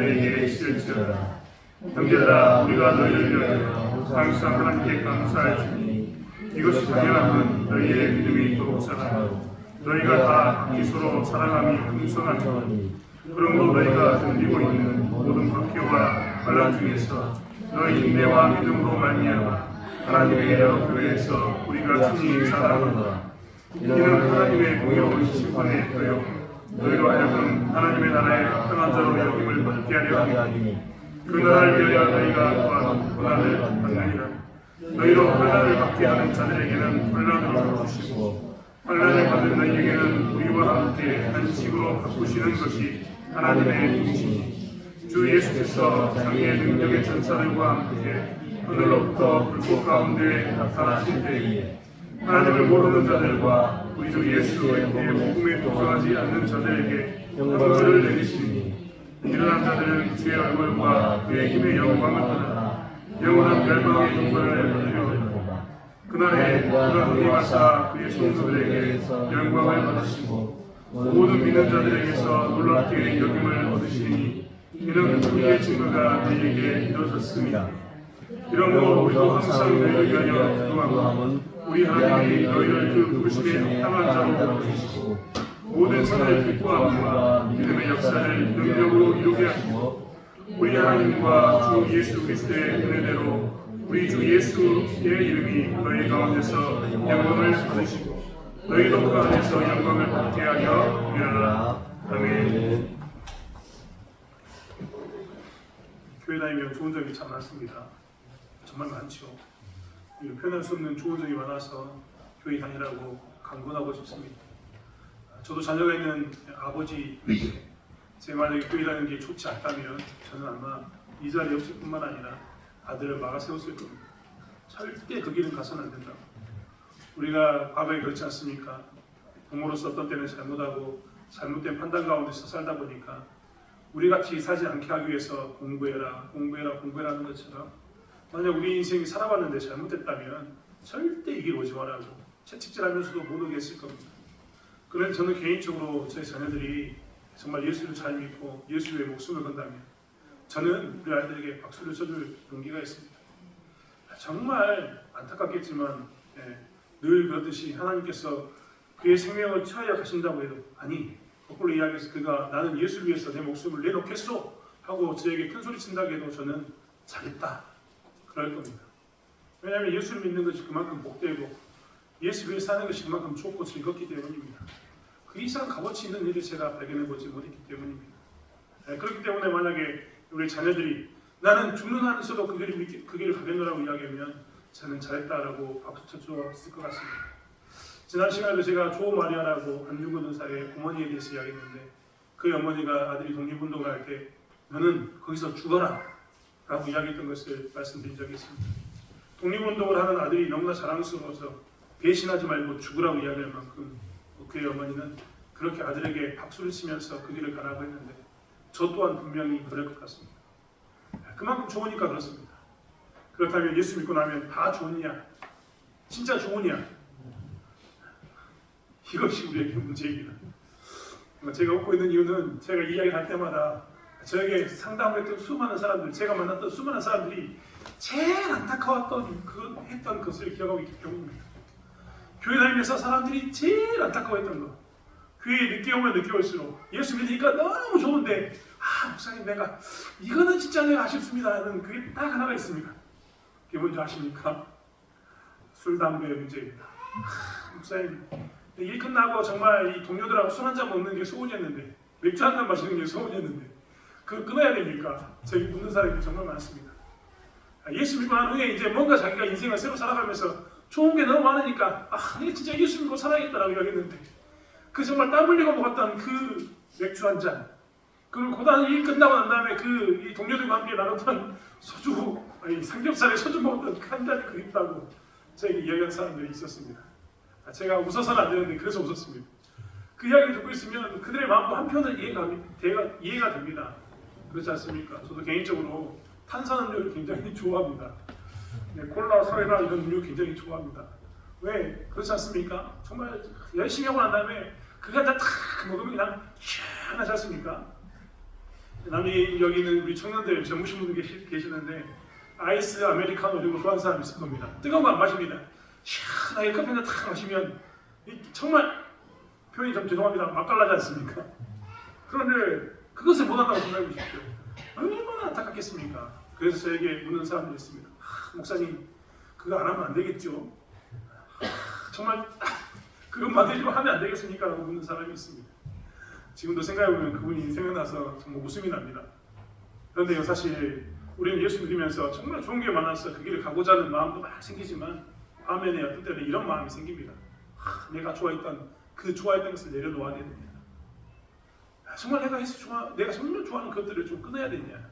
너희에게 있을지어다. 형제들아, 우리가 너희를 위하여 항상 하나님께 감사할지니 이것이 당연함은 너희의 믿음이 더욱 자라고 너희가 다 각기 서로 사랑함이 풍성하니 그러므로 너희가 견디고 있는 모든 박해와 환난 중에서 너희 인내와 믿음으로 말미암아 하나님의 여러 교회에서 우리가 친히 자랑하노라. 이는 하나님의 공의로운 심판에 더여 너희로 하여금 하나님의 나라의 합당한 자로 여김을 받게 하려 하니 그 나라를 위하여 너희가 또한 고난을 받느니라. 너희로 환난을 받게 하는 자들에게는 환난을 주시고 환난을 받는 너희에게는 우리와 함께 안식으로 바꾸시는 것이 하나님의 뜻이니 주 예수께서 자기의 능력의 전사들과 함께 하늘로부터 불꽃 가운데 나타나실 때에 하나님을 모르는 자들과 우리 주 예수의 복음에 동조하지 않는 자들에게 영광을 내리시니 일어난 자들은 주의 얼굴과 그의 힘의 영광을 떠나 영원한 멸망의 영광을 얻으려고 그날에 그가 흥하사 그의 성도들에게 영광을 받으시고 모든 믿는 자들에게서 놀랍게 여김을 얻으시니 이는 우리의 증거가 너희에게 이루어졌습니다. 이러므로 우리도 항상 너희를 위하여 기도하고 우리 하나님이 너희를 그 부르심에 합당한 자로 부르시고 모든 선을 기뻐함과 믿음의 역사를 능력으로 이루게 하시고 우리 하나님과 주 예수 그리스도의 은혜대로 우리 주 예수의 이름이 너희 가운데서 영광을 받으시고 너희도 그 안에서 영광을 받게 하여 위하라. 아멘. 교회 다니면 좋은 점이 참 많습니다. 정말 많죠. 표현할 수 없는 좋은 점이 많아서 교회 다니라고 강권하고 싶습니다. 저도 자녀가 있는 아버지, 제 만약에 교회 다니는 게 좋지 않다면 저는 아마 이 자리에 없을 뿐만 아니라 아들을 막아 세웠을 겁니다. 절대 그 길은 가서는 안 된다. 우리가 과거에 그렇지 않습니까? 부모로서 어떤 때는 잘못하고 잘못된 판단 가운데서 살다 보니까 우리같이 살지 않게 하기 위해서 공부해라 하는 것처럼 만약 우리 인생이 살아봤는데 잘못됐다면 절대 이 길 오지 말라고 채찍질하면서도 못 오게 했을 겁니다. 그래서 저는 개인적으로 제 자녀들이 정말 예수를 잘 믿고 예수 위에 목숨을 건다면 저는 우리 아이들에게 박수를 쳐줄 용기가 있습니다. 정말 안타깝겠지만 늘 그렇듯이 하나님께서 그의 생명을 취하여 가신다고 해도 아니 거꾸로 이야기해서 그가 나는 예수를 위해서 내 목숨을 내놓겠소 하고 저에게 큰 소리 친다고 해도 저는 잘했다 그럴 겁니다. 왜냐하면 예수를 믿는 것이 그만큼 복되고 예수 위해 사는 것이 그만큼 좋고 즐겁기 때문입니다. 그 이상 값어치 있는 일을 제가 발견해보지 못했기 때문입니다. 그렇기 때문에 만약에 우리 자녀들이 나는 죽는 한에서도 그 길을 가겠노라고 이야기하면 저는 잘했다라고 박수 쳐주었을 것 같습니다. 지난 시간에도 제가 조 마리아라고 안중근 의사의 어머니에 대해서 이야기했는데 그 어머니가 아들이 독립운동을 할 때 너는 거기서 죽어라 라고 이야기했던 것을 말씀드린 적이 있습니다. 독립운동을 하는 아들이 너무나 자랑스러워서 배신하지 말고 죽으라고 이야기할 만큼 그의 어머니는 그렇게 아들에게 박수를 치면서 그 길을 가라고 했는데 저 또한 분명히 그럴 것 같습니다. 그만큼 좋으니까 그렇습니다. 그렇다면 예수 믿고 나면 다 좋으냐? 진짜 좋으냐? 이것이 우리에게 문제입니다. 제가 웃고 있는 이유는 제가 이야기를 할 때마다 저에게 상담을 했던 수많은 사람들, 제가 만났던 수많은 사람들이 제일 안타까웠던 했던 것을 기억하고 있기 때문입니다. 교회 다니면서 사람들이 제일 안타까워했던 것, 교회에 늦게 오면 늦게 올수록 예수 믿으니까 너무 좋은데 목사님 내가 이거는 진짜 내가 아쉽습니다 하는 그게 딱 하나가 있습니다. 그게 뭔지 아십니까? 술, 담배의 문제입니다. 목사님 일 끝나고 정말 이 동료들하고 술 한잔 먹는 게 소원이었는데 맥주 한잔 마시는 게 소원이었는데 그걸 끊어야 됩니까? 저기 묻는 사람이 정말 많습니다. 예수 믿고 난 후에 이제 뭔가 자기가 인생을 새로 살아가면서 좋은 게 너무 많으니까 내가 진짜 예수 믿고 살아야겠다라고 이야기했는데 그 정말 땀 흘리고 먹었던 그 맥주 한 잔 그리고 고단 일 끝나고 난 다음에 그 동료들과 함께 나눴던 소주 삼겹살에 소주 먹었던 그 한 잔이 그립다고 저에게 이야기한 사람들이 있었습니다. 제가 웃어서는 안 되는데 그래서 웃었습니다. 그 이야기를 듣고 있으면 그들의 마음도 한편으로 이해가 됩니다. 그렇지 않습니까? 저도 개인적으로 탄산음료를 굉장히 좋아합니다. 콜라, 사이다 이런 음료 굉장히 좋아합니다. 왜? 그렇지 않습니까? 정말 열심히 하고 난 다음에 그 한 잔 탁 먹으면 그냥 시원하지 않습니까? 남이 여기 있는 우리 청년들 젊으신 분들 계시는데 아이스 아메리카노 이런 거 좋아하는 사람 있을 겁니다. 뜨거운 거 안 마십니다. 시원하게 커피 한잔 탁 마시면 정말 표현이 좀 죄송합니다. 맛깔나지 않습니까? 그런데 그것을 못한다고 생각해 보십시오. 얼마나 안타깝겠습니까? 그래서 저에게 묻는 사람들이 있습니다. 목사님 그거 안 하면 안 되겠죠? 정말 그것만 해주면 하면 안 되겠습니까? 라고 묻는 사람이 있습니다. 지금도 생각해보면 그분이 생각나서 정말 웃음이 납니다. 그런데요, 사실 우리는 예수 믿으면서 정말 좋은 게 많아서 그 길을 가고자 하는 마음도 많이 생기지만 반면에 어떤 때는 이런 마음이 생깁니다. 내가 좋아했던 것을 내려놓아야 됩니다. 정말 내가 정말 좋아하는 것들을 좀 끊어야 되냐.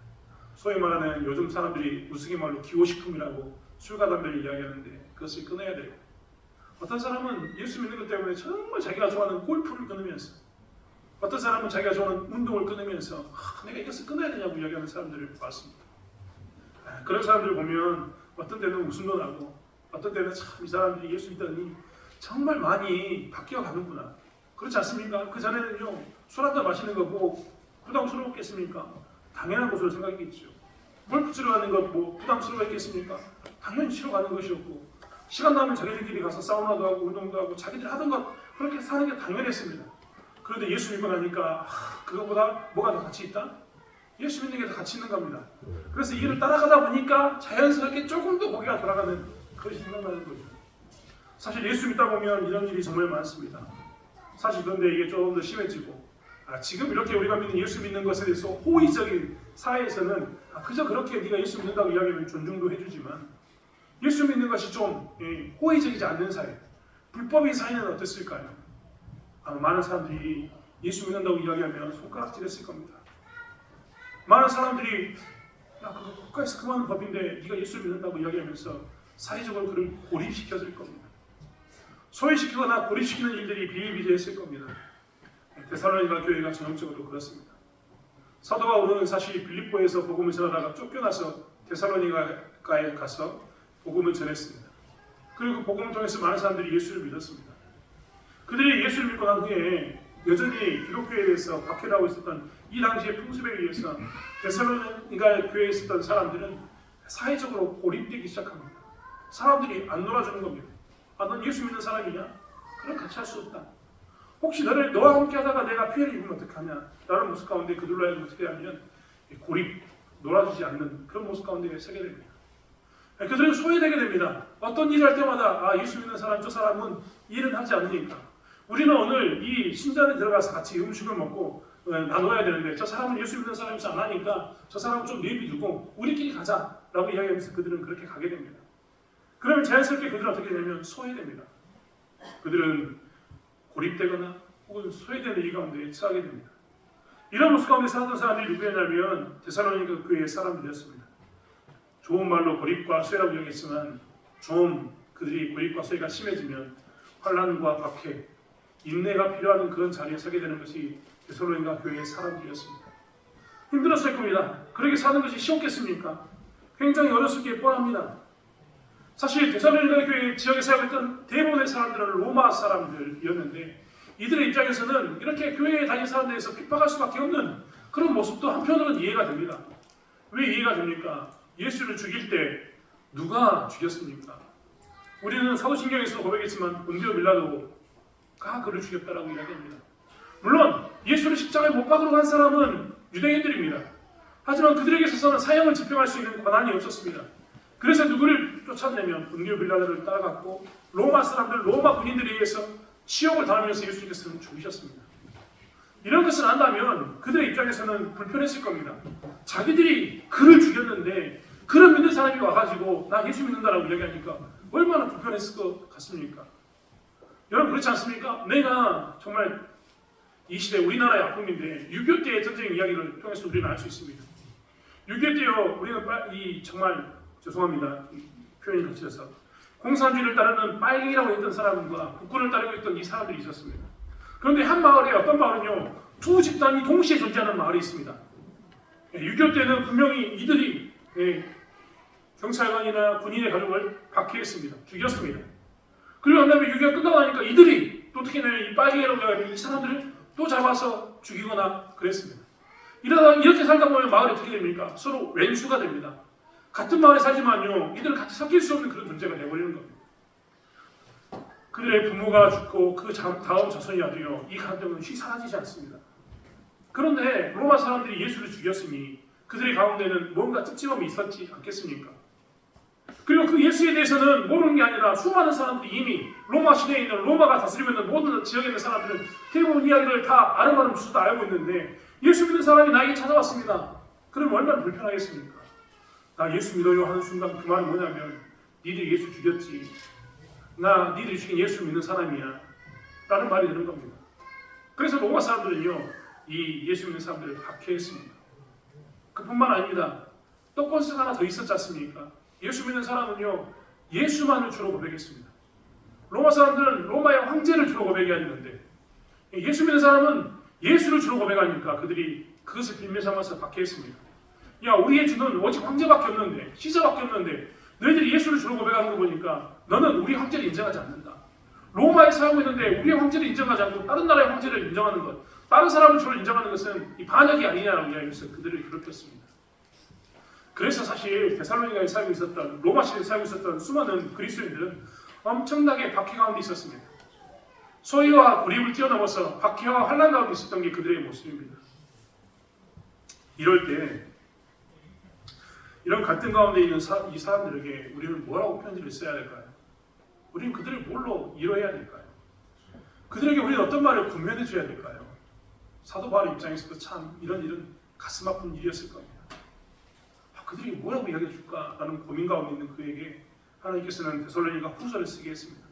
소위 말하는 요즘 사람들이 우스갯말로 기호식품이라고 술과 담배를 이야기하는데 그것을 끊어야 돼요. 어떤 사람은 예수 믿는 것 때문에 정말 자기가 좋아하는 골프를 끊으면서, 어떤 사람은 자기가 좋아하는 운동을 끊으면서 내가 이것을 끊어야 되냐고 이야기하는 사람들을 봤습니다. 그런 사람들을 보면 어떤 때는 웃음도 나고 어떤 때는 참 이 사람들이 예수 믿더니 정말 많이 바뀌어 가는구나. 그렇지 않습니까? 그 전에는요, 술 한잔 마시는 거 뭐 부담스러웠겠습니까? 당연한 것으로 생각했겠죠. 골프 치러 가는 것 뭐 부담스러웠겠습니까? 당연히 치러 가는 것이었고, 시간 나면 자기들끼리 가서 사우나도 하고 운동도 하고 자기들이 하던 것 그렇게 사는 게 당연했습니다. 그런데 예수 믿고 나니까 그거보다 뭐가 더 가치 있다? 예수 믿는 게 더 가치 있는 겁니다. 그래서 이 길을 따라가다 보니까 자연스럽게 조금 더 고개가 돌아가는 그것이 생각나는 거죠. 사실 예수 믿다 보면 이런 일이 정말 많습니다. 사실 그런데 이게 조금 더 심해지고, 지금 이렇게 우리가 믿는 예수 믿는 것에 대해서 호의적인 사회에서는 그저 그렇게 네가 예수 믿는다고 이야기하면 존중도 해주지만, 예수 믿는 것이 좀 호의적이지 않는 사회, 불법인 사회는 어땠을까요? 많은 사람들이 예수 믿는다고 이야기하면 손가락질했을 겁니다. 많은 사람들이 그거 국가에서 그만한 법인데 네가 예수를 믿는다고 이야기하면서 사회적으로 그를 고립시켜줄 겁니다. 소외시키거나 고립시키는 일들이 비일비재했을 겁니다. 데살로니가 교회가 전형적으로 그렇습니다. 사도 바울은 사실 빌립보에서 복음을 전하다가 쫓겨나서 데살로니가에 가서 복음을 전했습니다. 그리고 그 복음을 통해서 많은 사람들이 예수를 믿었습니다. 그들이 예수를 믿고 난 후에 여전히 기독교에 대해서 박해하고 있었던 이 당시의 풍습에 의해서 데살로니가 교회에 있었던 사람들은 사회적으로 고립되기 시작합니다. 사람들이 안 놀아주는 겁니다. 넌 예수 믿는 사람이냐? 그럼 같이 할 수 없다. 혹시 너와 함께 하다가 내가 피해를 입으면 어떡하냐? 라는 모습 가운데 그들로 하여금 어떻게 하면 고립, 놀아주지 않는 그런 모습 가운데 서게 됩니다. 그들은 소외되게 됩니다. 어떤 일을 할 때마다 예수 믿는 사람, 저 사람은 일은 하지 않으니까 우리는 오늘 이 신전에 들어가서 같이 음식을 먹고 나눠야 되는데 저 사람은 예수 믿는 사람이서 안 하니까 저 사람은 좀 내비두고 우리끼리 가자라고 이야기하면서 그들은 그렇게 가게 됩니다. 그러면 자연스럽게 그들은 어떻게 되냐면 소외됩니다. 그들은 고립되거나 혹은 소외되는 이 가운데 처하게 됩니다. 이런 모습 가운데 살았던 사람들이 누구였냐면 데살로니가 교회의 사람들이었습니다. 좋은 말로 고립과 소외라고 이야기했지만 좀 그들이 고립과 소외가 심해지면 환난과 박해, 인내가 필요한 그런 자리에 서게 되는 것이 데살로니가 교회의 사람들이었습니다. 힘들었을 겁니다. 그렇게 사는 것이 쉬웠겠습니까? 굉장히 어렸을 게 뻔합니다. 사실 데살로니가 교회 지역에 살았던 대부분의 사람들은 로마 사람들이었는데 이들의 입장에서는 이렇게 교회에 다닌 사람들에서 핍박할 수밖에 없는 그런 모습도 한편으로는 이해가 됩니다. 왜 이해가 됩니까? 예수를 죽일 때 누가 죽였습니까? 우리는 사도신경에서도 고백했지만 본디오 빌라도가 그를 죽였다라고 이야기합니다. 물론 예수를 십자가에 못 박으러 간 사람은 유대인들입니다. 하지만 그들에게 있어서는 사형을 집행할 수 있는 권한이 없었습니다. 그래서 누구를 쫓아내면 본디오 빌라도를 따라갔고 로마 사람들, 로마 군인들에 의해서 치욕을 당하면서 예수님께서는 죽으셨습니다. 이런 것을 안다면 그들의 입장에서는 불편했을 겁니다. 자기들이 그를 죽였는데 그를 믿는 사람이 와가지고 나 예수 믿는다라고 이야기하니까 얼마나 불편했을 것 같습니까? 여러분 그렇지 않습니까? 내가 정말 이 시대 우리나라의 아픔인데 6.25 때의 전쟁 이야기를 통해서 우리는 알 수 있습니다. 6.25 때요 우리는 정말 죄송합니다. 표현이 거칠어서 공산주의를 따르는 빨갱이라고 했던 사람과 국군을 따르고 있던 이 사람들이 있었습니다. 그런데 한 마을에 어떤 마을은요 두 집단이 동시에 존재하는 마을이 있습니다. 6.25 때는 분명히 이들이 경찰관이나 군인의 가족을 박해했습니다. 죽였습니다. 그리고 그 다음에 6.25가 끝나고 나니까 이들이 또 어떻게 하냐면 이 빨갱이라고 하면 이 사람들을 또 잡아서 죽이거나 그랬습니다. 이렇게 살다 보면 마을이 어떻게 됩니까? 서로 왼수가 됩니다. 같은 마을에 살지만요, 이들은 같이 섞일 수 없는 그런 존재가 되어버리는 겁니다. 그들의 부모가 죽고 그 다음 자손이 와도요, 이 감정은 쉽게 사라지지 않습니다. 그런데 로마 사람들이 예수를 죽였으니 그들의 가운데는 뭔가 찝찝함이 있었지 않겠습니까? 그리고 그 예수에 대해서는 모르는 게 아니라 수많은 사람들이 이미 로마 시대에 있는 로마가 다스리고 있는 모든 지역에 있는 사람들은 대부분 이야기를 다 아름아름 주소 다 알고 있는데 예수 믿는 사람이 나에게 찾아왔습니다. 그럼 얼마나 불편하겠습니까? 나 예수 믿어요 하는 순간 그 말은 뭐냐면 니들이 예수 죽였지. 나 니들이 죽인 예수 믿는 사람이야. 라는 말이 되는 겁니다. 그래서 로마 사람들은요, 이 예수 믿는 사람들을 박해했습니다. 그뿐만 아닙니다. 또 건수가 하나 더 있었지 않습니까? 예수 믿는 사람은요, 예수만을 주로 고백했습니다. 로마 사람들은 로마의 황제를 주로 고백해야 되는데 예수 믿는 사람은 예수를 주로 고백하니까 그들이 그것을 빌며 삼아서 박해했습니다. 야, 우리의 주는 오직 황제밖에 없는데, 시저밖에 없는데 너희들이 예수를 주로 고백하는 거 보니까 너는 우리 황제를 인정하지 않는다. 로마에 살고 있는데 우리의 황제를 인정하지 않고 다른 나라의 황제를 인정하는 것, 다른 사람을 주로 인정하는 것은 이 반역이 아니냐라고 이야기해서 그들을 괴롭혔습니다. 그래서 사실 데살로니가에 살고 있었던, 로마 시대에 살고 있었던 수많은 그리스도인들은 엄청나게 박해 가운데 있었습니다. 소위와 고립을 뛰어넘어서 박해와 환난 가운데 있었던 게 그들의 모습입니다. 이럴 때 이런 갈등 가운데 있는 이 사람들에게 우리는 뭐라고 편지를 써야 될까요? 우리는 그들을 뭘로 위로해야 될까요? 그들에게 우리는 어떤 말을 권면해 줘야 될까요? 사도 바울 입장에서도 참 이런 일은 가슴 아픈 일이었을 겁니다. 그들이 뭐라고 이야기해 줄까라는 고민 가운데 있는 그에게 하나님께서는 데살로니가 후서를 쓰게 했습니다.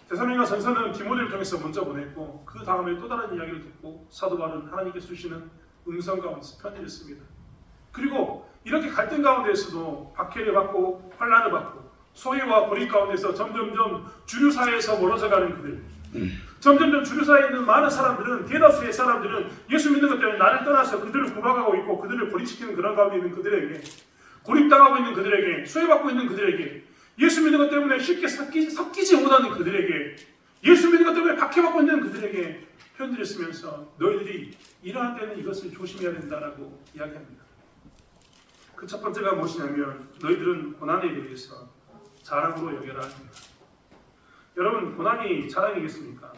데살로니가 전서는 디모데를 통해서 먼저 보냈고 그 다음에 또 다른 이야기를 듣고 사도 바울은 하나님께서 주시는 음성 가운데서 편지를 씁니다. 그리고 이렇게 갈등 가운데에서도 박해를 받고 환난을 받고 소외와 고립 가운데서 점점점 주류 사회에서 멀어져가는 그들, 점점점 주류 사회에 있는 많은 사람들은, 대다수의 사람들은 예수 믿는 것 때문에 나를 떠나서 그들을 구박하고 있고 그들을 고립시키는 그런 가운데 있는 그들에게, 고립당하고 있는 그들에게, 소외받고 있는 그들에게, 예수 믿는 것 때문에 쉽게 섞이지 못하는 그들에게, 예수 믿는 것 때문에 박해받고 있는 그들에게 편지를 쓰면서 너희들이 이러한 때는 이것을 조심해야 된다라고 이야기합니다. 그 첫 번째가 무엇이냐면 너희들은 고난에 대해서 자랑으로 여겨라 합니다. 여러분, 고난이 자랑이겠습니까?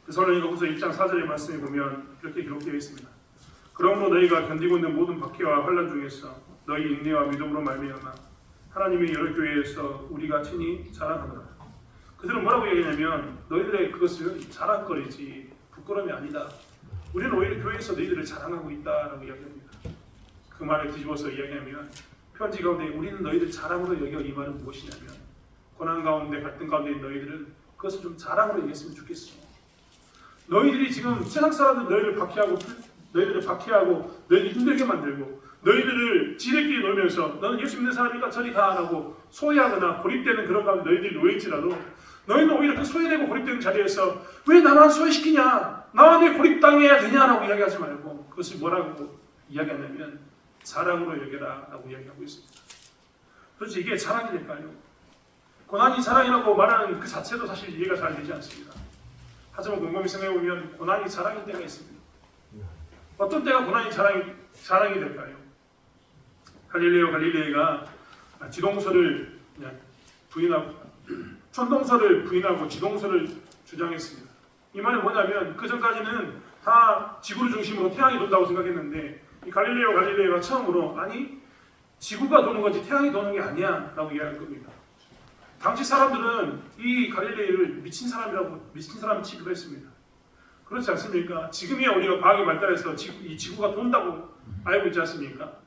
데살로니가 후서 1장 4절의 말씀에 보면 이렇게 기록되어 있습니다. 그러므로 너희가 견디고 있는 모든 박해와 환난 중에서 너희 인내와 믿음으로 말미암아 하나님의 여러 교회에서 우리가 친히 자랑하노라. 그들은 뭐라고 얘기하냐면 너희들의 그것은 자랑거리지 부끄러움이 아니다. 우리는 오히려 교회에서 너희들을 자랑하고 있다라고 이야기합니다. 그 말을 뒤집어서 이야기하면 편지 가운데 우리는 너희들 자랑으로 여겨 이 말은 무엇이냐면 고난 가운데 갈등 가운데 있는 너희들은 그것을 좀 자랑으로 얘기했으면 좋겠어. 너희들이 지금 세상 사람들 너희들을 박해하고 너희들 힘들게 만들고 너희들을 지들끼리 놀면서 너는 예수 믿는 사람이니까 저리 가라고 소외하거나 고립되는 그런 가운데 너희들이 놓여있지라도 너희는 오히려 그 소외되고 고립되는 자리에서 왜 나만 소외시키냐, 나만 왜 고립당해야 되냐라고 이야기하지 말고 그것을 뭐라고 이야기하냐면 자랑으로 여겨라 라고 이야기하고 있습니다. 도대체 이게 자랑이 될까요? 고난이 자랑이라고 말하는 그 자체도 사실 이해가 잘 되지 않습니다. 하지만 곰곰이 생각해보면 고난이 자랑인 때가 있습니다. 어떤 때가 고난이 자랑이 될까요? 갈릴레가 지동서를 부인하고 천동서를 부인하고 지동서를 주장했습니다. 이 말은 뭐냐면 그 전까지는 다 지구를 중심으로 태양이 돈다고 생각했는데 이 갈릴레가 처음으로 아니 지구가 도는 거지 태양이 도는 게 아니야 라고 이야기할 겁니다. 당시 사람들은 이 갈릴레를 미친 사람 취급을 했습니다. 그렇지 않습니까? 지금이야 우리가 과학이 발달해서 이 지구가 돈다고 알고 있지 않습니까?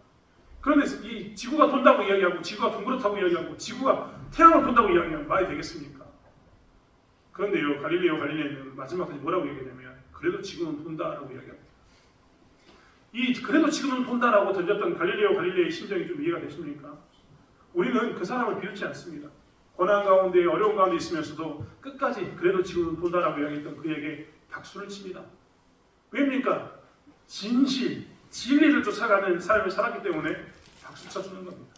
그런데 이 지구가 돈다고 이야기하고 지구가 둥그렇다고 이야기하고 지구가 태양을 돈다고 이야기하면 말이 되겠습니까? 그런데요, 갈릴레는 마지막까지 뭐라고 얘기하냐면 그래도 지구는 돈다라고 이야기합니다. 이 그래도 지구는 돈다라고 던졌던 갈릴레의 심정이 좀 이해가 되십니까? 우리는 그 사람을 비웃지 않습니다. 고난 가운데 어려운 가운데 있으면서도 끝까지 그래도 지구는 돈다라고 이야기했던 그에게 박수를 칩니다. 왜입니까? 진리를 쫓아가는 삶을 살았기 때문에 박수 쳐주는 겁니다.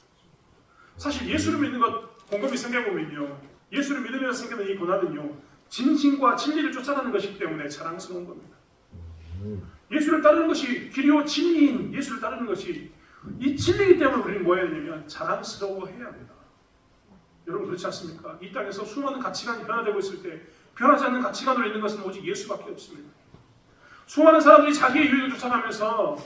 사실 예수를 믿는 것 곰곰이 생각해보면요, 예수를 믿으면서 생기는 이 고난은요 진심과 진리를 쫓아가는 것이기 때문에 자랑스러운 겁니다. 예수를 따르는 것이 길이요 진리인 예수를 따르는 것이 이 진리이기 때문에 우리는 뭐 해야 되냐면 자랑스러워해야 합니다. 여러분 그렇지 않습니까? 이 땅에서 수많은 가치관이 변화되고 있을 때 변하지 않는 가치관으로 있는 것은 오직 예수밖에 없습니다. 수많은 사람들이 자기의 유익을 쫓아가면서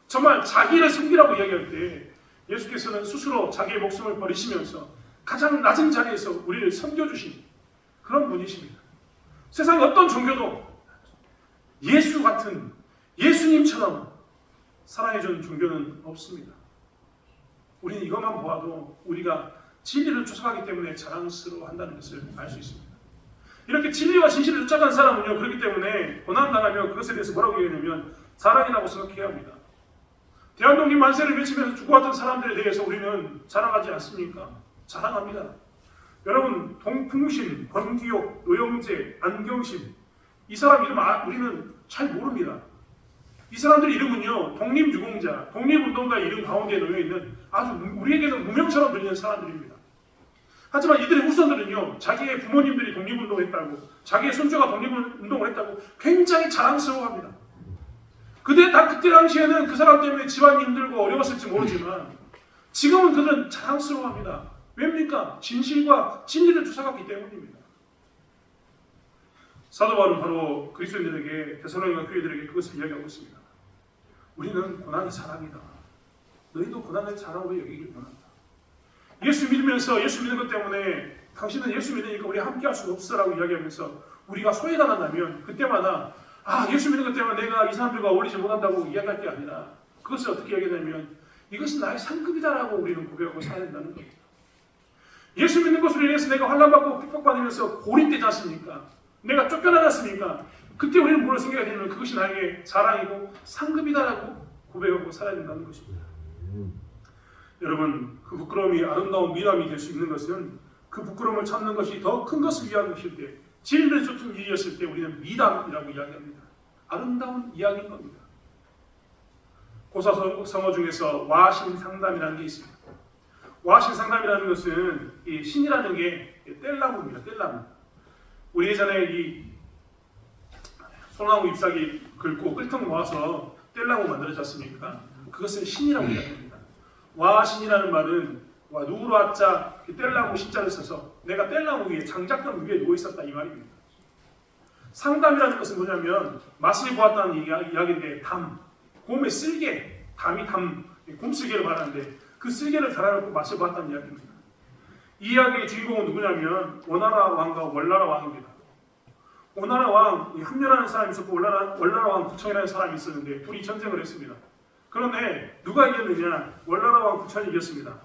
정말 자기를 섬기라고 이야기할 때 예수께서는 스스로 자기의 목숨을 버리시면서 가장 낮은 자리에서 우리를 섬겨주신 그런 분이십니다. 세상의 어떤 종교도 예수 같은 예수님처럼 사랑해주는 종교는 없습니다. 우리는 이것만 보아도 우리가 진리를 쫓아가기 때문에 자랑스러워한다는 것을 알 수 있습니다. 이렇게 진리와 진실을 쫓아간 사람은요, 그렇기 때문에 고난당하며 그것에 대해서 뭐라고 얘기하냐면 자랑이라고 생각해야 합니다. 대한독립 만세를 외치면서 죽어왔던 사람들에 대해서 우리는 자랑하지 않습니까? 자랑합니다. 여러분, 동풍신, 권기옥, 노영재, 안경심 이 사람 이름 우리는 잘 모릅니다. 이 사람들 이름은요, 독립유공자, 독립운동가 이름 가운데 놓여있는 아주 우리에게는 무명처럼 들리는 사람들입니다. 하지만 이들의 후손들은요, 자기의 부모님들이 독립운동을 했다고, 자기의 손주가 독립운동을 했다고 굉장히 자랑스러워합니다. 그때 당시에는 그 사람 때문에 집안이 힘들고 어려웠을지 모르지만 지금은 그들은 자랑스러워합니다. 왜입니까? 진실과 진리를 쫓아갔기 때문입니다. 사도 바울은 바로 그리스도인들에게, 데살로니가 교회들에게 그것을 이야기하고 있습니다. 우리는 고난이 사랑이다. 너희도 고난을 사랑으로 여기길 원한다. 예수 믿으면서 예수 믿는 것 때문에 당신은 예수 믿으니까 우리 함께 할 수 없어라고 이야기하면서 우리가 소외당한다면 그때마다 예수 믿는 것 때문에 내가 이 사람들과 어울리지 못한다고 이야기할 게 아니라 그것을 어떻게 이야기하냐면 이것은 나의 상급이다라고 우리는 고백하고 살아야 된다는 겁니다. 예수 믿는 것으로 인해서 내가 환난받고 핍박받으면서 고립되지 않습니까? 내가 쫓겨나갔습니까? 그때 우리는 뭐를 생각해야 되냐면 그것이 나에게 자랑이고 상급이다라고 고백하고 살아야 된다는 것입니다. 여러분, 그 부끄러움이 아름다운 미담이 될 수 있는 것은 그 부끄러움을 참는 것이 더 큰 것을 위한 것일 때, 진리를 쫓은 일이었을 때 우리는 미담이라고 이야기합니다. 아름다운 이야기인 겁니다. 고사성어 중에서 와신상담이라는 게 있습니다. 와신상담이라는 것은 이 신이라는 게 뗄나무입니다. 뗄나무. 우리 예전에 이 소나무 잎사귀 긁고 끌통 모아서 뗄나무 만들어지 않습니까? 그것을 신이라고 이야기합니다. 와신이라는 말은 누르와자 뗄나무 신자를 써서 내가 뗄나무 위에 장작감 위에 누워 있었다 이 말입니다. 상담이라는 것은 뭐냐면 맛을 보았다는 이야기인데 곰의 쓸개, 곰쓸개를 말하는데 그 쓸개를 달아놓고 맛을 보았다는 이야기입니다. 이 이야기의 주인공은 누구냐면 오나라 왕과 월나라 왕입니다. 오나라 왕, 함렬하는 사람이 있었고 월나라 왕 부청이라는 사람이 있었는데 둘이 전쟁을 했습니다. 그런데 누가 이겼느냐? 월나라 왕 부천이 이겼습니다.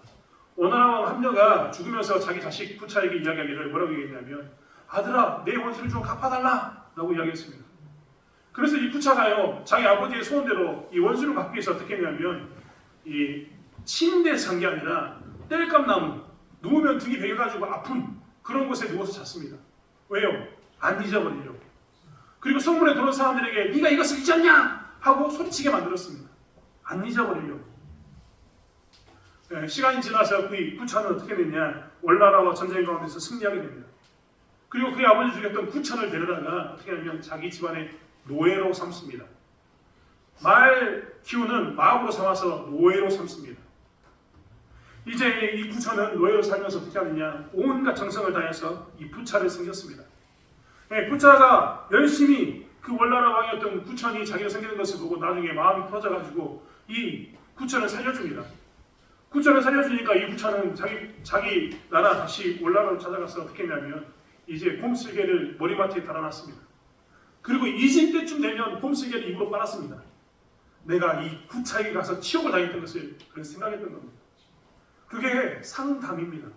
오나라 왕 함녀가 죽으면서 자기 자식 부차에게 이야기하기를 뭐라고 얘기했냐면 아들아 내 원수를 좀 갚아달라 라고 이야기했습니다. 그래서 이 부차가요 자기 아버지의 소원대로 이 원수를 갚기 위해서 어떻게 했냐면 이 침대에서 잔 게 아니라 땔감나무 누우면 등이 베겨가지고 아픈 그런 곳에 누워서 잤습니다. 왜요? 안 잊어버리려고. 그리고 성문에 들어온 사람들에게 네가 이것을 잊었냐? 하고 소리치게 만들었습니다. 안 잊어버리려고. 시간이 지나서 그의 부차는 어떻게 됐냐? 월나라와 전쟁 가운데서 승리하게 됩니다. 그리고 그의 아버지 죽였던 부천을 데려다가 어떻게 하냐면 자기 집안의 노예로 삼습니다. 말 키우는 마음으로 삼아서 노예로 삼습니다. 이제 이 부천은 노예로 살면서 어떻게 하느냐? 온갖 정성을 다해서 이 부차를 섬겼습니다. 부차가 열심히 그 월나라 왕이었던 부천이 자기를 섬기는 것을 보고 나중에 마음이 터져가지고 이 부천을 살려줍니다. 부천을 살려주니까 이 부천은 자기 나라 다시 월나라로 찾아가서 어떻게 했냐면 이제 곰쓸개를 머리맡에 달아놨습니다. 그리고 이집 때쯤 되면 곰쓸개를 입으로 빨았습니다. 내가 이 부차에게 가서 치욕을 당했던 것을 그래서 생각했던 겁니다. 그게 상담입니다.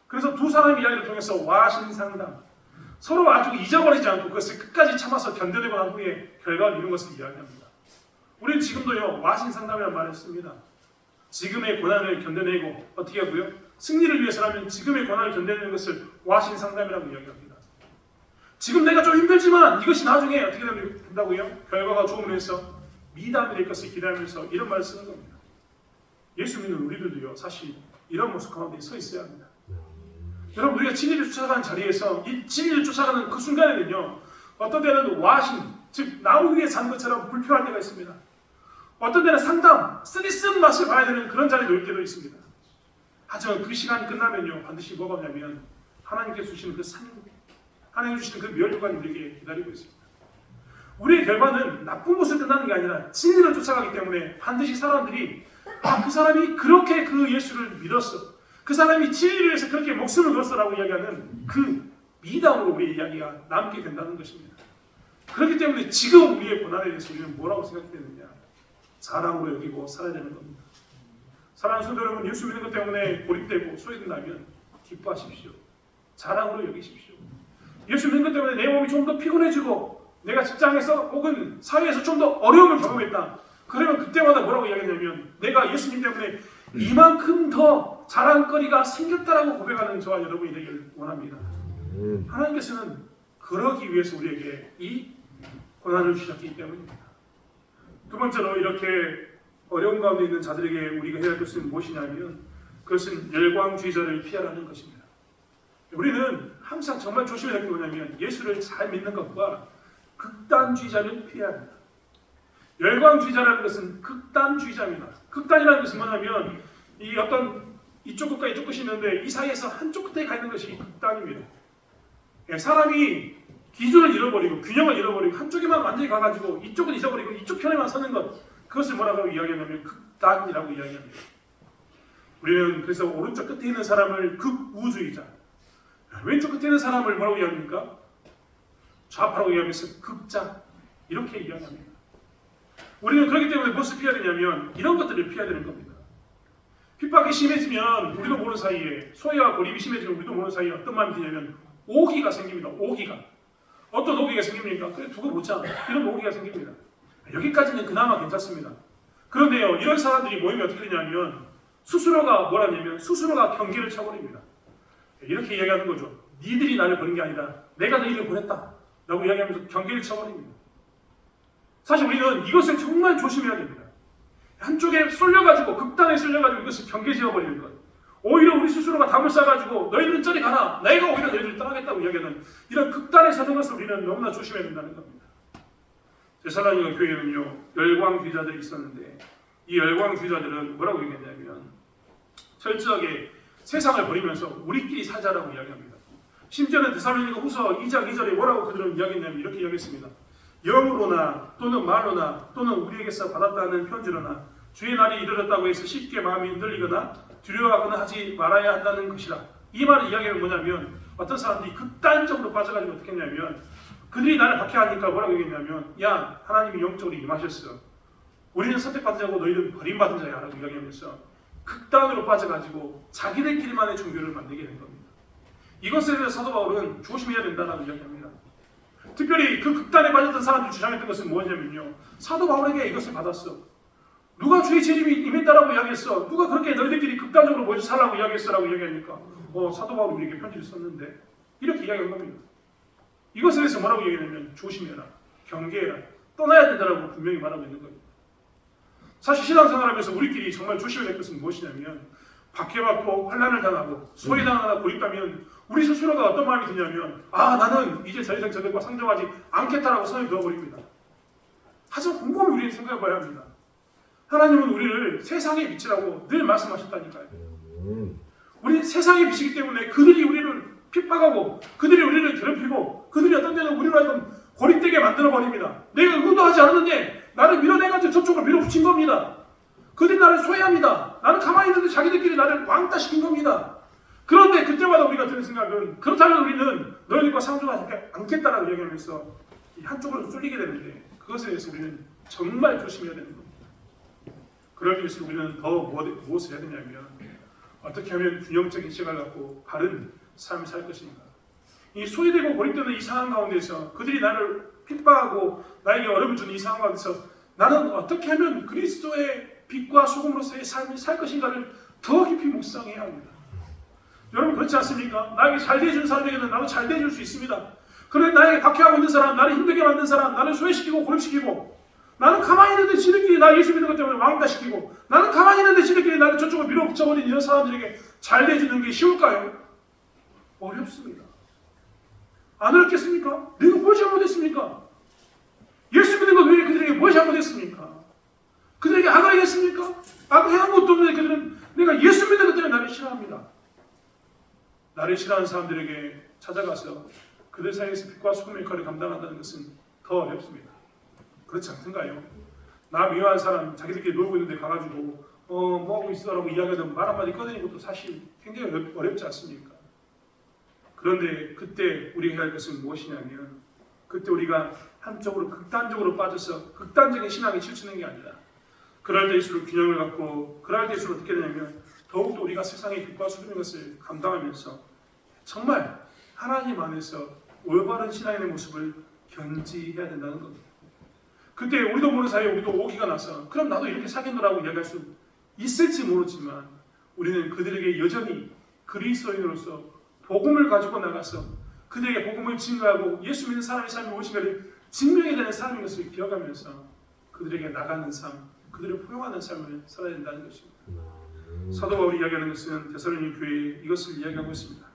그래서 두 사람의 이야기를 통해서 와신상담, 서로 아주 잊어버리지 않고 그것을 끝까지 참아서 견뎌내고 난 후에 결과를 이룬 것을 이야기합니다. 우리는 지금도요 와신상담이라는 말을 씁니다. 지금의 고난을 견뎌내고 어떻게 하고요? 승리를 위해서라면 지금의 고난을 견뎌내는 것을 와신상담이라고 이야기합니다. 지금 내가 좀 힘들지만 이것이 나중에 어떻게 된다고요? 결과가 좋음으로 해서 미담이 될 것을 기대하면서 이런 말을 쓰는 겁니다. 예수 믿는 우리들도요 사실 이런 모습 가운데 서 있어야 합니다. 여러분 우리가 진리를 쫓아가는 자리에서 이 진리를 쫓아가는 그 순간에는요 어떤 때는 와신, 즉 나무 위에 잔 것처럼 불편할 때가 있습니다. 어떤 때는 상담, 쓰디쓴 맛을 봐야 되는 그런 자리에 놓일 때도 있습니다. 하지만 그 시간이 끝나면요, 반드시 뭐가 오냐면 하나님께서 주시는 그 상, 하나님께서 주시는 그 멸류관이 우리에게 기다리고 있습니다. 우리의 결과는 나쁜 곳을 끝나는 게 아니라 진리를 쫓아가기 때문에 반드시 사람들이 그 사람이 그렇게 그 예수를 믿었어, 그 사람이 진리를 위해서 그렇게 목숨을 걸었어라고 이야기하는 그 미담으로 우리의 이야기가 남게 된다는 것입니다. 그렇기 때문에 지금 우리의 고난에 대해서 우리는 뭐라고 생각되느냐? 자랑으로 여기고 살아야 되는 겁니다. 사랑하는 성도 여러분, 예수 믿는 것 때문에 고립되고 소외된다면 기뻐하십시오. 자랑으로 여기십시오. 예수 믿는 것 때문에 내 몸이 좀 더 피곤해지고 내가 직장에서 혹은 사회에서 좀 더 어려움을 경험했다. 그러면 그때마다 뭐라고 이야기하냐면 내가 예수님 때문에 이만큼 더 자랑거리가 생겼다라고 고백하는 저와 여러분이 되길 원합니다. 하나님께서는 그러기 위해서 우리에게 이 고난을 주셨기 때문입니다. 두 번째로 이렇게 어려운 가운데 있는 자들에게 우리가 해야 할 것은 무엇이냐면 그것은 열광주의자를 피하라는 것입니다. 우리는 항상 정말 조심해야 할 게 뭐냐면 예수를 잘 믿는 것과 극단주의자를 피해야 합니다. 열광주의자라는 것은 극단주의자입니다. 극단이라는 것은 뭐냐면 이 어떤 이쪽 끝과 이쪽 끝이 있는데 이 사이에서 한쪽 끝에 가 있는 것이 극단입니다. 사람이 기준을 잃어버리고 균형을 잃어버리고 한쪽에만 완전히 가가지고 이쪽은 잊어버리고 이쪽 편에만 서는 것, 그것을 뭐라고 이야기하냐면 극단이라고 이야기합니다. 우리는 그래서 오른쪽 끝에 있는 사람을 극우주의자, 왼쪽 끝에 있는 사람을 뭐라고 이야기합니까? 좌파라고 이야기하면서 극자, 이렇게 이야기합니다. 우리는 그렇기 때문에 무엇을 피해야 되냐면 이런 것들을 피해야 되는 겁니다. 핍박이 심해지면 우리도 모르는 사이에, 소외와 고립이 심해지면 우리도 모르는 사이에 어떤 마음이 드냐면 오기가 생깁니다. 오기가. 어떤 오기가 생깁니까? 그래 두고 보자. 이런 오기가 생깁니다. 여기까지는 그나마 괜찮습니다. 그런데요, 이런 사람들이 모이면 어떻게 되냐면 스스로가 뭐라냐면 스스로가 경계를 쳐버립니다. 이렇게 이야기하는 거죠. 니들이 나를 보낸 게 아니라 내가 너희를 보냈다 라고 이야기하면서 경계를 쳐버립니다. 사실 우리는 이것을 정말 조심해야 됩니다. 한쪽에 쏠려가지고 극단에 쏠려가지고 이것을 경계 지어버리는 것, 오히려 우리 스스로가 담을 싸가지고 너희들은 저리 가라, 내가 오히려 너희들을 떠나겠다고 이야기하는 이런 극단에 서는 것을 우리는 너무나 조심해야 된다는 겁니다. 제사랑이가 교회에는요 열광주의자들이 있었는데 이 열광주의자들은 뭐라고 얘기했냐면 철저하게 세상을 버리면서 우리끼리 살자라고 이야기합니다. 심지어는 데살로니가 후서 2장 2절에 뭐라고 그들은 이야기했냐면 이렇게 이야기했습니다. 영으로나 또는 말로나 또는 우리에게서 받았다는 편지로나 주의 날이 이르렀다고 해서 쉽게 마음이 흔들리거나 두려워하거나 하지 말아야 한다는 것이라. 이 말의 이야기는 뭐냐면 어떤 사람들이 극단적으로 빠져가지고 어떻게 했냐면 그들이 나를 박해하니까 뭐라고 얘기했냐면 야, 하나님이 영적으로 임하셨어. 우리는 선택받은 자고 너희는 버림받은 자야 라고 이야기하면서 극단으로 빠져가지고 자기들끼리만의 종교를 만들게 된 겁니다. 이것에 대해서 사도 바울은 조심해야 된다라고 이야기합니다. 특별히 그 극단에 빠졌던 사람들이 주장했던 것은 뭐냐면요, 사도 바울에게 이것을 받았어. 누가 주의 재림이 임했다라고 이야기했어. 누가 그렇게 너희들끼리 극단적으로 모여서 살라고 이야기했어라고 이야기하니까 사도 바울이 우리에게 편지를 썼는데 이렇게 이야기한 겁니다. 이것에 대해서 뭐라고 얘기하냐면 조심해라, 경계해라, 떠나야 된다라고 분명히 말하고 있는 겁니다. 사실 신앙생활하면서 우리끼리 정말 조심해야 될 것은 무엇이냐면 박해받고 환난을 당하고 소외당하거나 고립하면 우리 스스로가 어떤 마음이 드냐면 나는 이제 더 이상 저들과 상종하지 않겠다라고 선을 그어버립니다. 하지만 곰곰이 우리는 생각해봐야 합니다. 하나님은 우리를 세상의 빛이라고 늘 말씀하셨다니까요. 우리 세상의 빛이기 때문에 그들이 우리를 핍박하고 그들이 우리를 괴롭히고 그들이 어떤 때는 우리로 하여금 고립되게 만들어버립니다. 내가 의도하지 않았는데 나를 밀어내가지고 저쪽으로 밀어붙인 겁니다. 그들이 나를 소외합니다. 나는 가만히 있는데 자기들끼리 나를 왕따시킨 겁니다. 그런데 그때마다 우리가 드는 생각은 그렇다면 우리는 너희들과 상종하지 않겠다라고 얘기하면서 한쪽으로 쏠리게 되는데 그것에 대해서 우리는 정말 조심해야 되는 겁니다. 그러기 위해서 우리는 더 무엇을 해야 되냐면 어떻게 하면 균형적인 시각을 갖고 바른 삶을 살 것인가. 이 소외되고 고립되는 이 상황 가운데서 그들이 나를 핍박하고 나에게 어려움을 주는 이 상황 가운데서 나는 어떻게 하면 그리스도의 빛과 소금으로서의 삶을 살 것인가를 더 깊이 묵상해야 합니다. 여러분 그렇지 않습니까? 나에게 잘 대해주는 사람에게는 나도 잘 대해줄 수 있습니다. 그런데 나에게 박해하고 있는 사람, 나를 힘들게 만든 사람, 나를 소외시키고 고립시키고 나는 가만히 있는데 지들끼리 나 예수 믿는 것 때문에 왕따시키고 나는 가만히 있는데 지들끼리 나를 저쪽으로 밀어붙여버린 이런 사람들에게 잘 대해주는 게 쉬울까요? 어렵습니다. 안 어렵겠습니까? 내가 뭘 잘못했습니까? 예수 믿는 것 외에 그들에게 무엇이 잘못했습니까? 그들에게 악을 했습니까? 악을 행한 것도 없는데 그들은 내가 예수 믿는 것 때문에 나를 싫어합니다. 나를 싫어하는 사람들에게 찾아가서 그들 사이에서 빛과 소금의 역할을 감당한다는 것은 더 어렵습니다. 그렇지 않던가요? 나 미워하는 사람 자기들끼리 놀고 있는데 가가지고 뭐하고 있어라고 이야기하던 말 한마디 꺼내는 것도 사실 굉장히 어렵지 않습니까? 그런데 그때 우리가 해야 할 것은 무엇이냐면 그때 우리가 한쪽으로 극단적으로 빠져서 극단적인 신앙에 치우치는 게 아니라 그럴 때일수록 균형을 갖고 그럴 때일수록 어떻게 되냐면 더욱더 우리가 세상의 빛과 소금의 것을 감당하면서 정말 하나님 안에서 올바른 신앙의 모습을 견지해야 된다는 겁니다. 그때 우리도 모르는 사이에 우리도 오기가 나서 그럼 나도 이렇게 사귀노라고 이야기할 수 있을지 모르지만 우리는 그들에게 여전히 그리스도인으로서 복음을 가지고 나가서 그들에게 복음을 증거하고 예수 믿는 사람의 삶이 무엇인가를 증명해야 되는 삶인 것을 기억하면서 그들에게 나가는 삶, 그들을 포용하는 삶을 살아야 된다는 것입니다. 사도 바울이 이야기하는 것은 데살로니가 교회에 이것을 이야기하고 있습니다.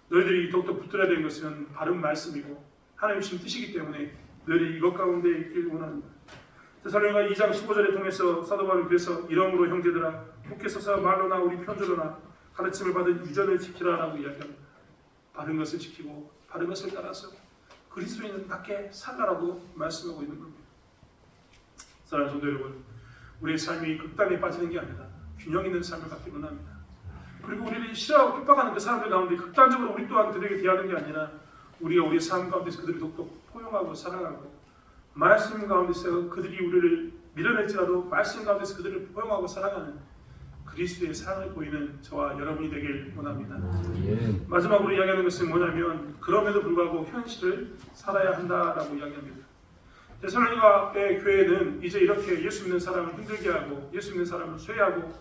너희들이 더욱더 붙들어야 되는 것은 바른 말씀이고 하나님의 주신 뜻이기 때문에 너희들이 이것 가운데 있길 원합니다. 데살로니가 2장 15절에 통해서 사도 바울은 그래서 이러므로 형제들아 굳게 서서 말로나 우리 편지로나 가르침을 받은 유전을 지키라라고 이야기합니다. 바른 것을 지키고 바른 것을 따라서 그리스도인답게 살아라고 말씀하고 있는 겁니다. 사랑하는 성도 여러분, 우리의 삶이 극단에 빠지는 게 아니라 균형 있는 삶을 갖기 원합니다. 그리고 우리를 싫어하고 핍박하는 그 사람들 가운데 극단적으로 우리 또한 그들에게 대하는 게 아니라 우리가 우리의 삶 가운데서 그들을 더욱더 포용하고 사랑하고 말씀 가운데서 그들이 우리를 밀어낼지라도 말씀 가운데서 그들을 포용하고 사랑하는 그리스도의 사랑을 보이는 저와 여러분이 되길 원합니다. 마지막으로 이야기하는 것은 뭐냐면 그럼에도 불구하고 현실을 살아야 한다라고 이야기합니다. 데살로니가의 교회는 이제 이렇게 예수 믿는 사람을 힘들게 하고 예수 믿는 사람을 쇠하고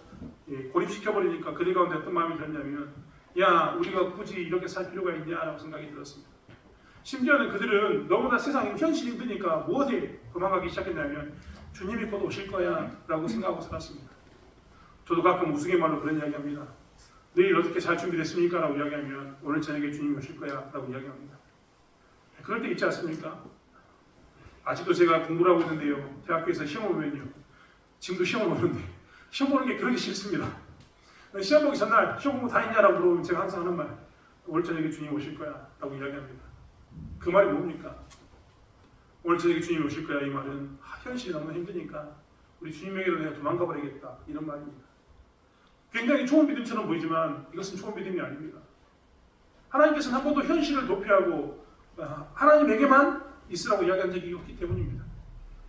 고립시켜버리니까 그들 가운데 어떤 마음이 들었냐면 야 우리가 굳이 이렇게 살 필요가 있냐라고 생각이 들었습니다. 심지어는 그들은 너무나 세상이 현실이 힘드니까 무엇에 도망가기 시작했냐면 주님이 곧 오실 거야 라고 생각하고 살았습니다. 저도 가끔 우스갯말로 그런 이야기합니다. 내일 어떻게 잘 준비됐습니까? 라고 이야기하면 오늘 저녁에 주님이 오실 거야 라고 이야기합니다. 그럴 때 있지 않습니까? 아직도 제가 공부를 하고 있는데요. 대학교에서 시험을 보면요. 지금도 시험을 보는데 시험 보는 게 그렇게 싫습니다. 시험 보기 전날 시험 공부 다 했냐라고 물어보면 제가 항상 하는 말 오늘 저녁에 주님 오실 거야 라고 이야기합니다. 그 말이 뭡니까? 오늘 저녁에 주님 오실 거야 이 말은 현실이 너무 힘드니까 우리 주님에게로 내가 도망가 버리겠다 이런 말입니다. 굉장히 좋은 믿음처럼 보이지만 이것은 좋은 믿음이 아닙니다. 하나님께서는 한 번도 현실을 도피하고 하나님에게만 있으라고 이야기한 적이 없기 때문입니다.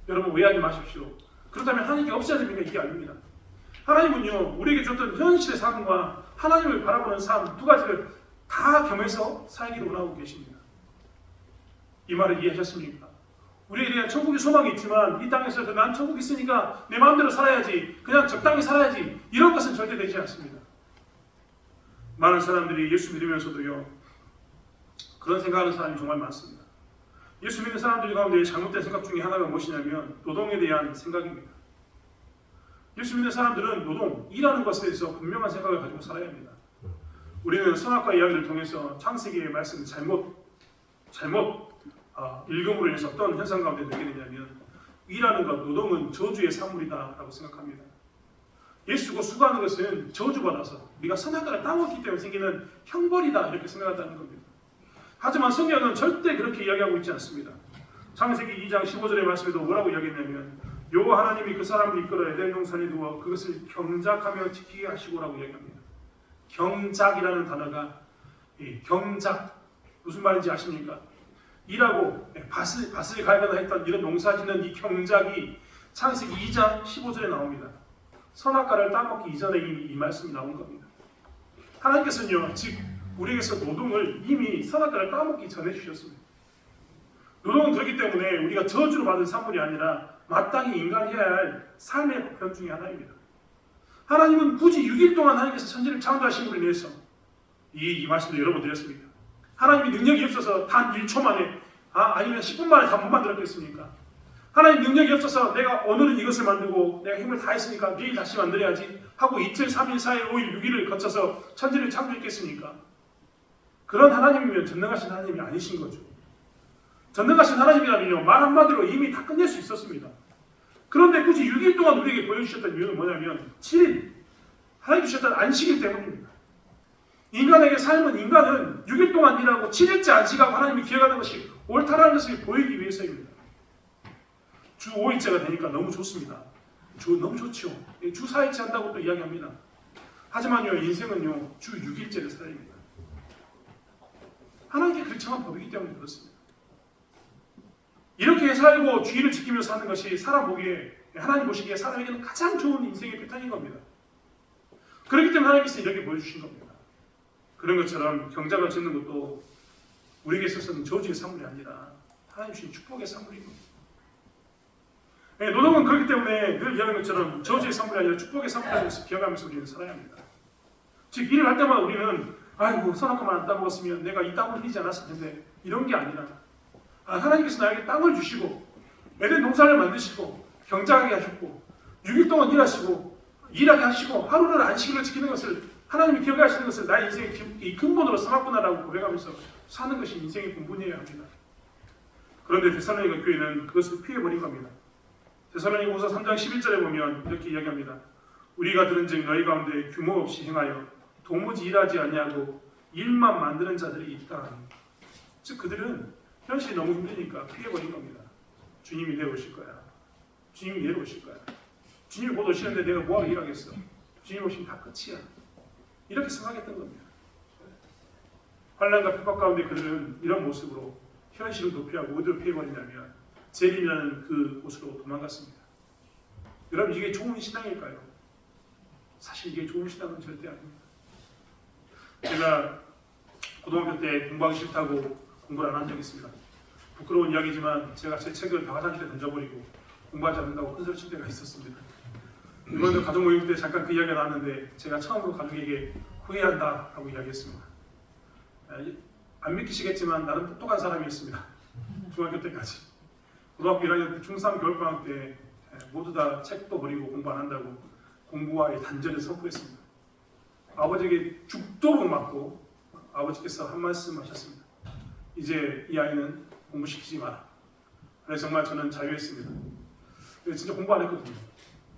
여러분 오해하지 마십시오. 그렇다면 하나님께 없어야 됩니까? 이게 아닙니다. 하나님은요 우리에게 줬던 현실의 삶과 하나님을 바라보는 삶 두 가지를 다 겸해서 살기를 원하고 계십니다. 이 말을 이해하셨습니까? 우리에 대한 천국의 소망이 있지만 이 땅에서 난 천국 있으니까 내 마음대로 살아야지 그냥 적당히 살아야지 이런 것은 절대 되지 않습니다. 많은 사람들이 예수 믿으면서도요 그런 생각하는 사람이 정말 많습니다. 예수 믿는 사람들 가운데 잘못된 생각 중에 하나가 무엇이냐면 노동에 대한 생각입니다. 예수 믿는 사람들은 노동, 일하는 것에 대해서 분명한 생각을 가지고 살아야 합니다. 우리는 선악과 이야기를 통해서 창세기의 말씀을 잘못 읽음으로 인해서 어떤 현상 가운데 느끼게 되냐면 일하는 것, 노동은 저주의 산물이다라고 생각합니다. 예수고 수고하는 것은 저주받아서 우리가 선악과를 따먹기 때문에 생기는 형벌이다 이렇게 생각한다는 겁니다. 하지만 성경은 절대 그렇게 이야기하고 있지 않습니다. 창세기 2장 15절의 말씀에도 뭐라고 이야기했냐면 여호와 하나님이 그 사람을 이끌어 에덴 동산에 두어 그것을 경작하며 지키게 하시고라고 이야기합니다. 경작이라는 단어가 경작 무슨 말인지 아십니까? 일하고 밭을 갈거나 했던 이런 농사짓는 이 경작이 창세기 2장 15절에 나옵니다. 선악과를 따먹기 이전에 이미 이 말씀이 나온 겁니다. 하나님께서는요, 즉 우리에게서 노동을 이미 선악과를 따먹기 전에 주셨습니다. 노동은 그렇기 때문에 우리가 저주로 받은 산물이 아니라 마땅히 인간이 해야 할 삶의 보편 중에 하나입니다. 하나님은 굳이 6일 동안 하나님께서 천지를 창조하신 분에 대해서 이 말씀을 여러 번 드렸습니다. 하나님이 능력이 없어서 단 1초 만에 아니면 10분 만에 다 못 만들었겠습니까? 하나님 능력이 없어서 내가 오늘은 이것을 만들고 내가 힘을 다했으니까 내일 다시 만들어야지 하고 이틀, 3일, 4일, 5일, 6일을 거쳐서 천지를 창조했겠습니까? 그런 하나님이면 전능하신 하나님이 아니신 거죠. 전능하신 하나님이라면요, 말 한마디로 이미 다 끝낼 수 있었습니다. 그런데 굳이 6일 동안 우리에게 보여주셨던 이유는 뭐냐면 7일, 하나님 주셨던 안식일 때문입니다. 인간에게 삶은 인간은 6일 동안 일하고 7일째 안식하고 하나님이 기억하는 것이 옳다라는 것을 보이기 위해서입니다. 주 5일째가 되니까 너무 좋습니다. 너무 좋죠. 주 4일째 한다고 또 이야기합니다. 하지만요, 인생은요, 주 6일째를 살아야 합니다. 하나님께 그렇게 정한 법이기 때문에 그렇습니다. 이렇게 살고 주의를 지키며 사는 것이 사람 보기에, 하나님 보시기에 사람에게는 가장 좋은 인생의 패턴인 겁니다. 그렇기 때문에 하나님께서 이렇게 보여주신 겁니다. 그런 것처럼 경작을 짓는 것도 우리에게 있어서는 저주의 산물이 아니라 하나님 주신 축복의 산물인 겁니다. 노동은 그렇기 때문에 늘 이야기하는 것처럼 저주의 산물이 아니라 축복의 산물이라는 것을 기억하면서 우리는 살아야 합니다. 즉 일을 할 때마다 우리는 아이고 선악과만 안 따먹었으면 내가 이 땅을 흘리지 않았을 텐데 이런 게 아니라 하나님께서 나에게 땅을 주시고 에덴 동산을 만드시고 경작하게 하셨고 6일 동안 일하게 하시고 하루를 안식일로 지키는 것을 하나님이 기억해 하시는 것을 나의 인생의 이 근본으로 삼았구나라고 고백하면서 사는 것이 인생의 본분이어야 합니다. 그런데 데살로니가 교회는 그것을 피해버린 겁니다. 데살로니가후서 3장 11절에 보면 이렇게 이야기합니다. 우리가 들은즉 너희 가운데 규모 없이 행하여 도무지 일하지 아니하고 일만 만드는 자들이 있다. 즉 그들은 현실이 너무 힘드니까 피해버린 겁니다. 주님이 내려오실 거야. 주님이 내려오실 거야. 주님이 곧 오시는데 내가 뭐하러 일하겠어. 주님 오시면 다 끝이야. 이렇게 생각했던 겁니다. 환난과 핍박 가운데 그들은 이런 모습으로 현실을 도피하고 어디로 피해버리냐면 재림이라는 그 곳으로 도망갔습니다. 여러분 이게 좋은 신앙일까요? 사실 이게 좋은 신앙은 절대 아닙니다. 제가 고등학교 때 공부하기 싫다고 공부를 안 한 적이 있습니다. 부끄러운 이야기지만 제가 제 책을 화장실에 던져버리고 공부하지 않는다고 큰소리 칠 때가 있었습니다. 이번에 가족 모임 때 잠깐 그 이야기가 나왔는데 제가 처음으로 가족에게 후회한다 라고 이야기했습니다. 안 믿기시겠지만 나름 똑똑한 사람이었습니다. 중학교 때까지. 고등학교 1학년 때 중3 겨울방학 때 모두 다 책도 버리고 공부 안 한다고 공부와의 단절을 선포했습니다. 아버지에게 죽도록 맞고 아버지께서 한 말씀 하셨습니다. 이제 이 아이는 공부시키지 마라. 그래서 정말 저는 자유했습니다. 진짜 공부 안 했거든요.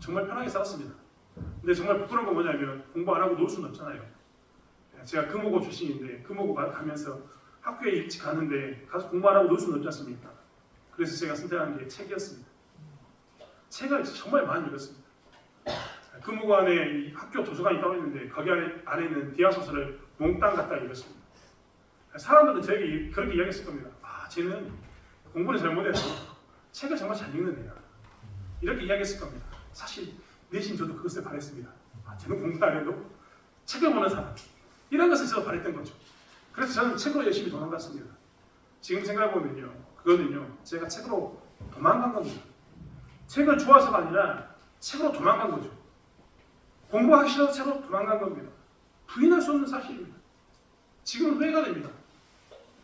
정말 편하게 살았습니다. 근데 정말 부끄러운 건 뭐냐면 공부 안 하고 놀 수는 없잖아요. 제가 금호고 출신인데 금호고 가면서 학교에 일찍 가는데 가서 공부 안 하고 놀 수는 없지 않습니까? 그래서 제가 선택한 게 책이었습니다. 책을 정말 많이 읽었습니다. 금호고 안에 학교 도서관이 따로 있는데 거기 안에 있는 디아소설을 몽땅 갖다 읽었습니다. 사람들은 저에게 그렇게 이야기했을 겁니다. 쟤는 공부를 잘못해서 책을 정말 잘 읽는 애야. 이렇게 이야기했을 겁니다. 사실 내심 저도 그것을 바랬습니다. 쟤는 공부 안 해도 책을 보는 사람. 이런 것을 저도 바랬던 거죠. 그래서 저는 책으로 열심히 도망갔습니다. 지금 생각해보면요. 그거는요. 제가 책으로 도망간 겁니다. 책을 좋아서가 아니라 책으로 도망간 거죠. 공부하기 싫어서 책으로 도망간 겁니다. 부인할 수 없는 사실입니다. 지금은 후회가 됩니다.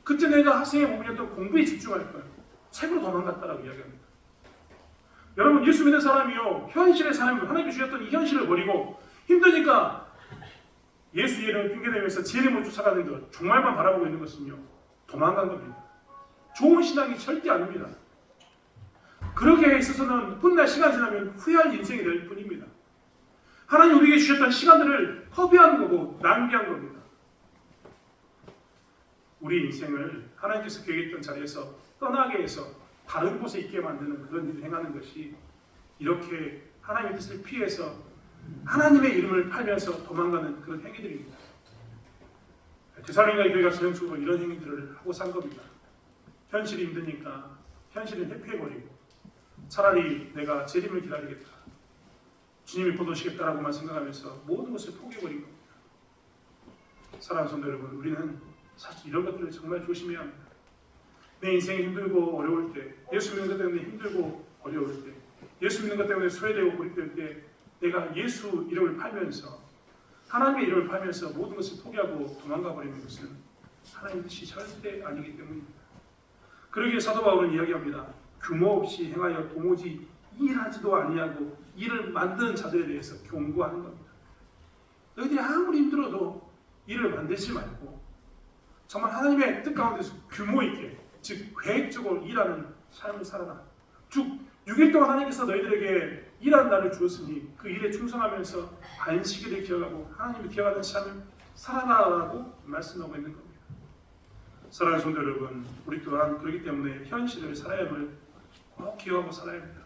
그때 내가 학생의 몸이었던 공부에 집중할 거예요. 책으로 도망갔다라고 이야기합니다. 여러분 예수 믿는 사람이요. 현실의 삶을 하나님이 주셨던 이 현실을 버리고 힘드니까 예수 이름을 핑계대면서 재림을 쫓아가는 것 종말만 바라보고 있는 것은요. 도망간 겁니다. 좋은 신앙이 절대 아닙니다. 그렇게 있어서는 훗날 시간 지나면 후회할 인생이 될 뿐입니다. 하나님 우리에게 주셨던 시간들을 허비하는 거고 낭비한 겁니다. 우리 인생을 하나님께서 계획했던 자리에서 떠나게 해서 다른 곳에 있게 만드는 그런 일을 행하는 것이 이렇게 하나님의 뜻을 피해서 하나님의 이름을 팔면서 도망가는 그런 행위들입니다. 데살로니가 교회가 전형적으로 이런 행위들을 하고 산 겁니다. 현실이 힘드니까 현실은 회피해버리고 차라리 내가 재림을 기다리겠다. 주님이 곧 오시겠다라고만 생각하면서 모든 것을 포기해버린 겁니다. 사랑하는 성도 여러분, 우리는 사실 이런 것들을 정말 조심해야 합니다. 내 인생이 힘들고 어려울 때, 예수 믿는 것 때문에 힘들고 어려울 때, 예수 믿는 것 때문에 소외되고 고립될 때 내가 예수 이름을 팔면서 하나님의 이름을 팔면서 모든 것을 포기하고 도망가 버리는 것은 하나님의 뜻이 절대 아니기 때문입니다. 그러기에 사도 바울은 이야기합니다. 규모 없이 행하여 도무지 일하지도 아니하고 일을 만드는 자들에 대해서 경고하는 겁니다. 너희들이 아무리 힘들어도 일을 만들지 말고 정말 하나님의 뜻 가운데서 규모 있게 즉 계획적으로 일하는 삶을 살아라. 쭉 6일 동안 하나님께서 너희들에게 일하는 날을 주었으니 그 일에 충성하면서 안식일을 기억하고 하나님을 기억하는 삶을 살아라라고 말씀하고 있는 겁니다. 사랑하는 성도 여러분, 우리 또한 그렇기 때문에 현실을 살아야 함을 꼭 기억하고 살아야 합니다.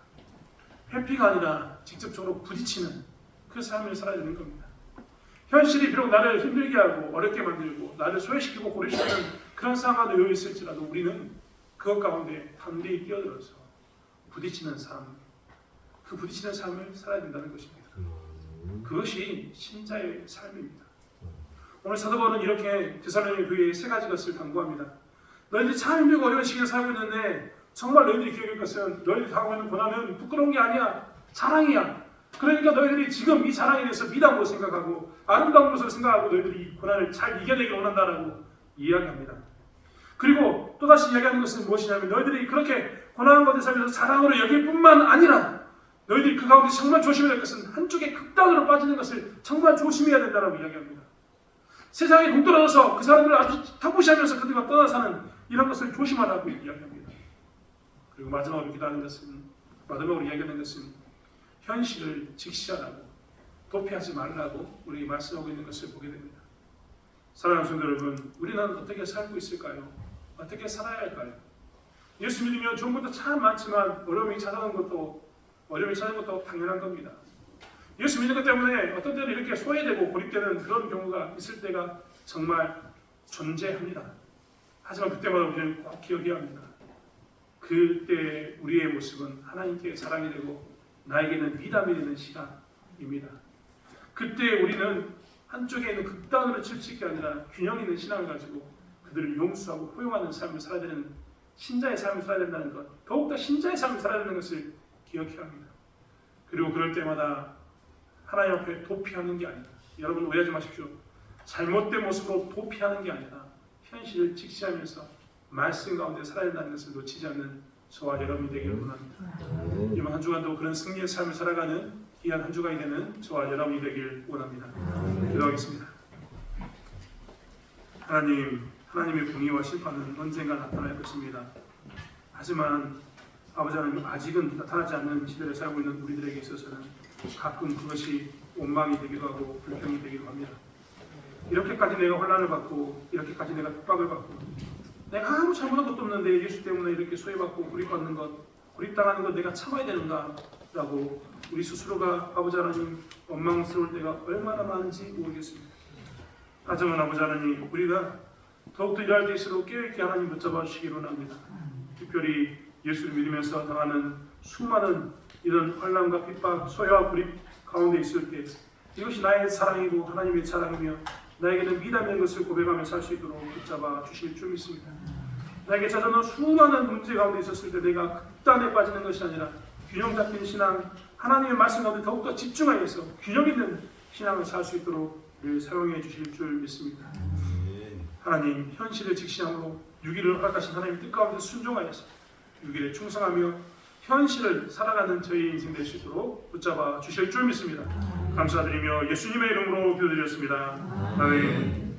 회피가 아니라 직접적으로 부딪히는 그 삶을 살아야 되는 겁니다. 현실이 비록 나를 힘들게 하고 어렵게 만들고 나를 소외시키고 고립시키는 그런 상황에 놓여 있을지라도 우리는 그것 가운데 담대히 뛰어들어서 부딪히는 삶, 그 부딪히는 삶을 살아야 된다는 것입니다. 그것이 신자의 삶입니다. 오늘 사도 바울은 이렇게 데살로니가 교회에 세 가지 것을 당부합니다. 너희들이 참 힘들고 어려운 시기에 살고 있는데 정말 너희들이 기억할 것은 너희들이 당하고 있는 고난은 부끄러운 게 아니야. 자랑이야. 그러니까 너희들이 지금 이 자랑에 대해서 미담으로 생각하고 아름다운 것으로 생각하고 너희들이 이 고난을 잘 이겨내길 원한다라고 이야기합니다. 그리고 또다시 이야기하는 것은 무엇이냐면 너희들이 그렇게 고난한 것에 살면서 자랑으로 여길 뿐만 아니라 너희들이 그 가운데 정말 조심해야 될 것은 한쪽에 극단으로 빠지는 것을 정말 조심해야 된다라고 이야기합니다. 세상에 동떨어져서 그 사람들을 아주 턱무시하면서 그들과 떠나 사는 이런 것을 조심하라고 이야기합니다. 그리고 마지막으로 이야기하는 것은 현실을 직시하라고, 도피하지 말라고 우리에게 말씀하고 있는 것을 보게 됩니다. 사랑하는 성도 여러분, 우리는 어떻게 살고 있을까요? 어떻게 살아야 할까요? 예수 믿으면 좋은 것도 참 많지만 어려움이 찾아오는 것도 당연한 겁니다. 예수 믿는 것 때문에 어떤 때는 이렇게 소외되고 고립되는 그런 경우가 있을 때가 정말 존재합니다. 하지만 그때마다 우리는 꼭 기억해야 합니다. 그때 우리의 모습은 하나님께 자랑이 되고 나에게는 미담이 되는 시간입니다. 그때 우리는 한쪽에 있는 극단으로 치우칠 게 아니라 균형 있는 신앙을 가지고 그들을 용서하고 포용하는 삶을 살아야 되는 신자의 삶을 살아야 된다는 것, 더욱더 신자의 삶을 살아야 되는 것을 기억해야 합니다. 그리고 그럴 때마다 하나님 앞에 도피하는 게 아니다. 여러분 오해하지 마십시오. 잘못된 모습으로 도피하는 게 아니라 현실을 직시하면서 말씀 가운데 살아야 된다는 것을 놓치지 않는 저와 여러분이 되기를 원합니다. 이번 한 주간도 그런 승리의 삶을 살아가는 귀한 한 주간이 되는 저와 여러분이 되길 원합니다. 기도하겠습니다. 하나님의 공의와 심판은 언젠가 나타날 것입니다. 하지만 아버지 하나님, 아직은 나타나지 않는 시대를 살고 있는 우리들에게 있어서는 가끔 그것이 원망이 되기도 하고 불평이 되기도 합니다. 이렇게까지 내가 혼란을 받고 이렇게까지 내가 핍박을 받고 내가 아무 잘못한 것도 없는데 예수 때문에 이렇게 소외받고 고립받는 것, 고립당하는 것 내가 참아야 되는가 라고 우리 스스로가 아버지 하나님 원망스러울 때가 얼마나 많은지 모르겠습니다. 하지만 아버지 하나님, 우리가 더욱더 일할 때일수록 깨어있게 하나님 붙잡아 주시기 원합니다. 특별히 예수를 믿으면서 당하는 수많은 이런 환난과 핍박, 소외와 고립 가운데 있을 때 이것이 나의 사랑이고 하나님의 사랑이며 나에게는 미담인 것을 고백하며 살 수 있도록 붙잡아 주실 줄 믿습니다. 나에게 찾아오는 수많은 문제 가운데 있었을 때 내가 극단에 빠지는 것이 아니라 균형 잡힌 신앙, 하나님의 말씀 가운데 더욱더 집중하여서 균형 있는 신앙을 살 수 있도록 늘 사용해 주실 줄 믿습니다. 하나님, 현실을 직시함으로 6일을 허락하신 하나님의 뜻 가운데 순종하여서 6일에 충성하며 현실을 살아가는 저희 인생 될 수 있도록 붙잡아 주실 줄 믿습니다. 감사드리며 예수님의 이름으로 기도드렸습니다. 아멘.